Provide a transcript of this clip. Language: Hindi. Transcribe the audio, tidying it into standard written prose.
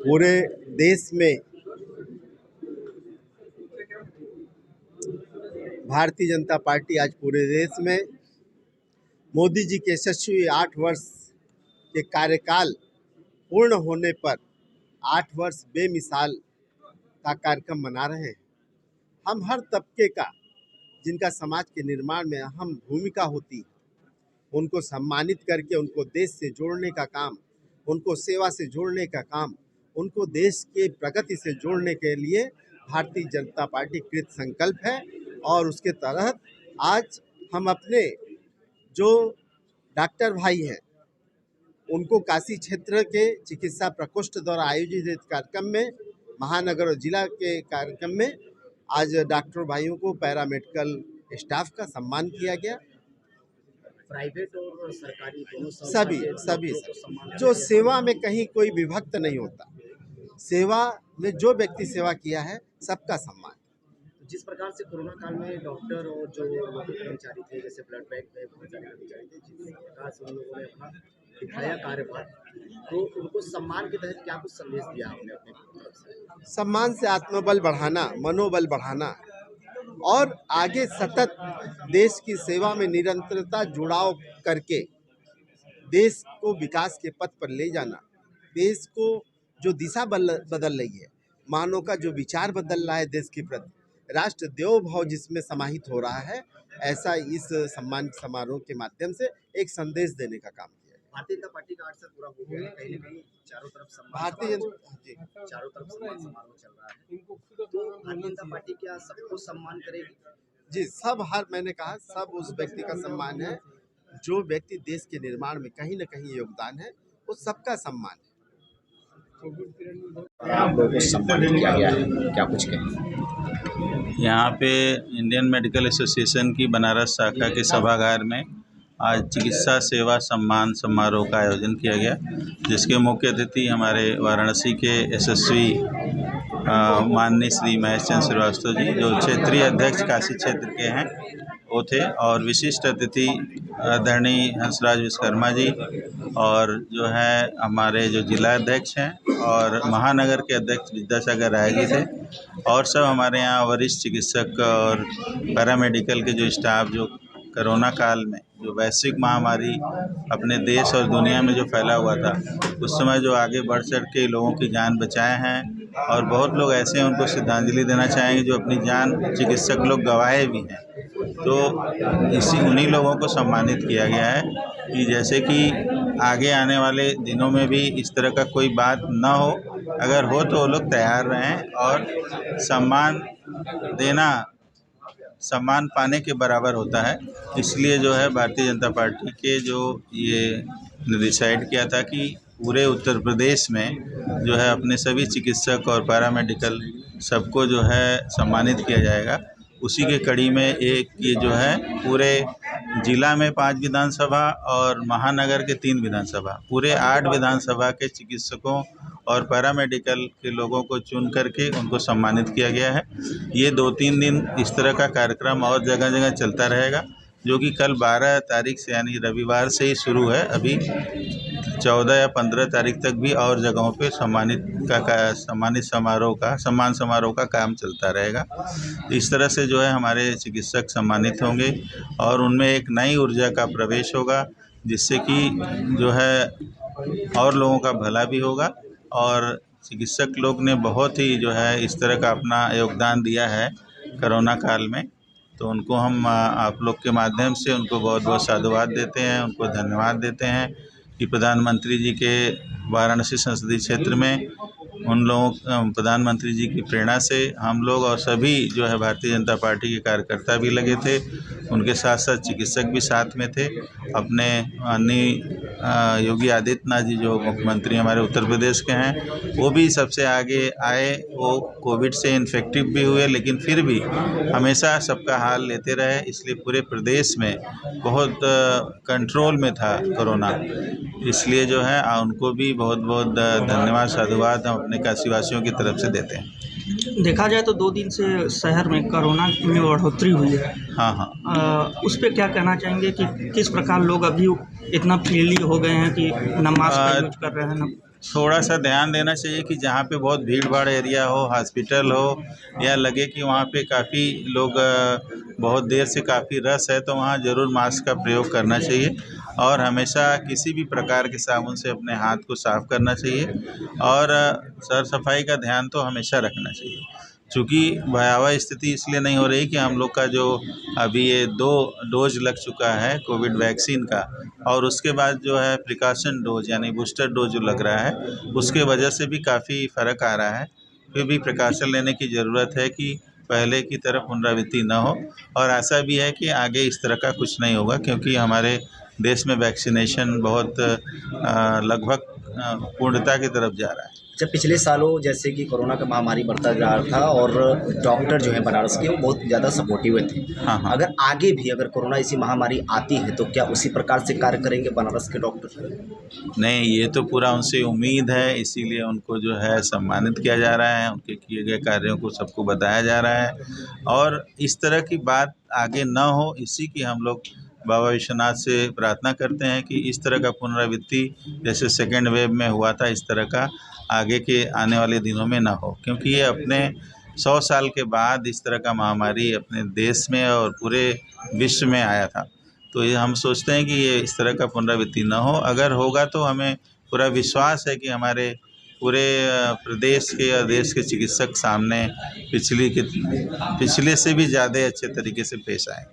पूरे देश में भारतीय जनता पार्टी आज पूरे देश में मोदी जी के यशस्वी 8 वर्ष के कार्यकाल पूर्ण होने पर 8 वर्ष बेमिसाल का कार्यक्रम मना रहे हैं। हम हर तबके का जिनका समाज के निर्माण में अहम भूमिका होती है उनको सम्मानित करके उनको देश से जोड़ने का काम, उनको सेवा से जोड़ने का काम, उनको देश के प्रगति से जोड़ने के लिए भारतीय जनता पार्टी कृत संकल्प है। और उसके तहत आज हम अपने जो डॉक्टर भाई हैं उनको काशी क्षेत्र के चिकित्सा प्रकोष्ठ द्वारा आयोजित कार्यक्रम में, महानगर और जिला के कार्यक्रम में आज डॉक्टर भाइयों को पैरामेडिकल स्टाफ का सम्मान किया गया। प्राइवेट और सरकारी दोनों सभी जो सेवा में कहीं कोई विभक्त नहीं होता, सेवा में जो व्यक्ति सेवा किया है सबका सम्मान। जिस प्रकार से कोरोना काल में डॉक्टर और जो कर्मचारी थे, जैसे ब्लड बैंक में बहुत सारे कर्मचारी थे, जिस प्रकार से उन लोगों ने अपना दिखाया कार्यभार, तो उनको सम्मान के तहत क्या कुछ संदेश दिया आपने अपने तरफ से? सम्मान से आत्मबल बढ़ाना, मनोबल बढ़ाना और आगे सतत देश की सेवा में निरंतरता जुड़ाव करके देश को विकास के पथ पर ले जाना, देश को जो दिशा बदल रही है, मानव का जो विचार बदल रहा है देश के प्रति, राष्ट्र देव भाव जिसमें समाहित हो रहा है, ऐसा इस सम्मान समारोह के माध्यम से एक संदेश देने का काम किया। भारतीय जनता पार्टी का 8 साल पूरा हो गया, कहीं न कहीं चारों तरफ सम्मान समारोह चल रहा है, तो भारतीय जनता पार्टी क्या सबको सम्मान करेगी? जी, मैंने कहा सब उस व्यक्ति का सम्मान है जो व्यक्ति देश के निर्माण में कहीं न कहीं योगदान है, उस सबका सम्मान है। आप लोगों को सम्मानित किया गया है, क्या कुछ कहें? यहाँ पे इंडियन मेडिकल एसोसिएशन की बनारस शाखा के सभागार में आज चिकित्सा सेवा सम्मान समारोह का आयोजन किया गया, जिसके मुख्य अतिथि हमारे वाराणसी के यशस्वी माननीय श्री महेश चंद्र श्रीवास्तव जी, जो क्षेत्रीय अध्यक्ष काशी क्षेत्र के हैं, वो थे, और विशिष्ट अतिथि आदरणीय हंसराज विश्वकर्मा जी, और जो है हमारे जो जिला अध्यक्ष हैं और महानगर के अध्यक्ष विद्यासागर राय जी थे, और सब हमारे यहाँ वरिष्ठ चिकित्सक और पैरामेडिकल के जो स्टाफ, जो कोरोना काल में जो वैश्विक महामारी अपने देश और दुनिया में जो फैला हुआ था, उस समय जो आगे बढ़ चढ़ के लोगों की जान बचाए हैं, और बहुत लोग ऐसे हैं उनको श्रद्धांजलि देना चाहेंगे जो अपनी जान चिकित्सक लोग गंवाए भी हैं। तो उन्हीं लोगों को सम्मानित किया गया है कि जैसे कि आगे आने वाले दिनों में भी इस तरह का कोई बात ना हो, अगर हो तो वो लोग तैयार रहें, और सम्मान देना सम्मान पाने के बराबर होता है। इसलिए जो है भारतीय जनता पार्टी के जो ये डिसाइड किया था कि पूरे उत्तर प्रदेश में जो है अपने सभी चिकित्सक और पैरामेडिकल सबको जो है सम्मानित किया जाएगा। उसी के कड़ी में एक ये जो है पूरे जिला में 5 विधानसभा और महानगर के 3 विधानसभा, पूरे 8 विधानसभा के चिकित्सकों और पैरामेडिकल के लोगों को चुन करके उनको सम्मानित किया गया है। ये 2-3 दिन इस तरह का कार्यक्रम और जगह जगह चलता रहेगा, जो कि कल 12 तारीख से यानी रविवार से ही शुरू है। अभी 14 या 15 तारीख तक भी और जगहों पे सम्मान समारोह का काम चलता रहेगा। इस तरह से जो है हमारे चिकित्सक सम्मानित होंगे और उनमें एक नई ऊर्जा का प्रवेश होगा, जिससे कि जो है और लोगों का भला भी होगा। और चिकित्सक लोग ने बहुत ही जो है इस तरह का अपना योगदान दिया है कोरोना काल में, तो उनको हम आप लोग के माध्यम से उनको बहुत बहुत साधुवाद देते हैं, उनको धन्यवाद देते हैं कि प्रधानमंत्री जी के वाराणसी संसदीय क्षेत्र में प्रधानमंत्री जी की प्रेरणा से हम लोग और सभी जो है भारतीय जनता पार्टी के कार्यकर्ता भी लगे थे, उनके साथ साथ चिकित्सक भी साथ में थे। अपने माननीय योगी आदित्यनाथ जी जो मुख्यमंत्री हमारे उत्तर प्रदेश के हैं, वो भी सबसे आगे आए। वो कोविड से इन्फेक्टिव भी हुए, लेकिन फिर भी हमेशा सबका हाल लेते रहे, इसलिए पूरे प्रदेश में बहुत कंट्रोल में था कोरोना। इसलिए जो है उनको भी बहुत बहुत धन्यवाद साधुवाद हम अपने काशीवासियों की तरफ से देते हैं। देखा जाए तो 2 दिन से शहर में कोरोना में बढ़ोतरी हुई है। हाँ। उस पे क्या कहना चाहेंगे कि किस प्रकार लोग अभी इतना फ्रीली हो गए हैं कि न मास्क का यूज कर रहे हैं न। थोड़ा सा ध्यान देना चाहिए कि जहाँ पे बहुत भीड़ भाड़ एरिया हो, हॉस्पिटल हो, या लगे कि वहाँ पे काफ़ी लोग बहुत देर से काफ़ी रश है, तो वहाँ ज़रूर मास्क का प्रयोग करना चाहिए और हमेशा किसी भी प्रकार के साबुन से अपने हाथ को साफ़ करना चाहिए और सर सफाई का ध्यान तो हमेशा रखना चाहिए। चूँकि भयावह स्थिति इसलिए नहीं हो रही कि हम लोग का जो अभी ये 2 डोज लग चुका है कोविड वैक्सीन का, और उसके बाद जो है प्रिकॉशन डोज यानी बूस्टर डोज जो लग रहा है, उसके वजह से भी काफ़ी फ़र्क आ रहा है। फिर भी प्रिकॉशन लेने की ज़रूरत है कि पहले की तरह पुनरावृत्ति न हो, और ऐसा भी है कि आगे इस तरह का कुछ नहीं होगा, क्योंकि हमारे देश में वैक्सीनेशन बहुत लगभग पूर्णता की तरफ जा रहा है। जब पिछले सालों जैसे कि कोरोना का महामारी बढ़ता जा रहा था और डॉक्टर जो है बनारस के वो बहुत ज़्यादा सपोर्टिव थे। हाँ। अगर आगे भी अगर कोरोना ऐसी महामारी आती है तो क्या उसी प्रकार से कार्य करेंगे बनारस के डॉक्टर? नहीं, ये तो पूरा उनसे उम्मीद है, इसीलिए उनको जो है सम्मानित किया जा रहा है, उनके किए गए कार्यों को सबको बताया जा रहा है और इस तरह की बात आगे न हो, इसी की हम लोग बाबा विश्वनाथ से प्रार्थना करते हैं कि इस तरह का पुनरावृत्ति जैसे सेकेंड वेव में हुआ था, इस तरह का आगे के आने वाले दिनों में ना हो, क्योंकि ये अपने 100 साल के बाद इस तरह का महामारी अपने देश में और पूरे विश्व में आया था। तो ये हम सोचते हैं कि ये इस तरह का पुनरावृत्ति ना हो। अगर होगा तो हमें पूरा विश्वास है कि हमारे पूरे प्रदेश के और देश के चिकित्सक सामने पिछले से भी ज़्यादा अच्छे तरीके से पेश आएँ।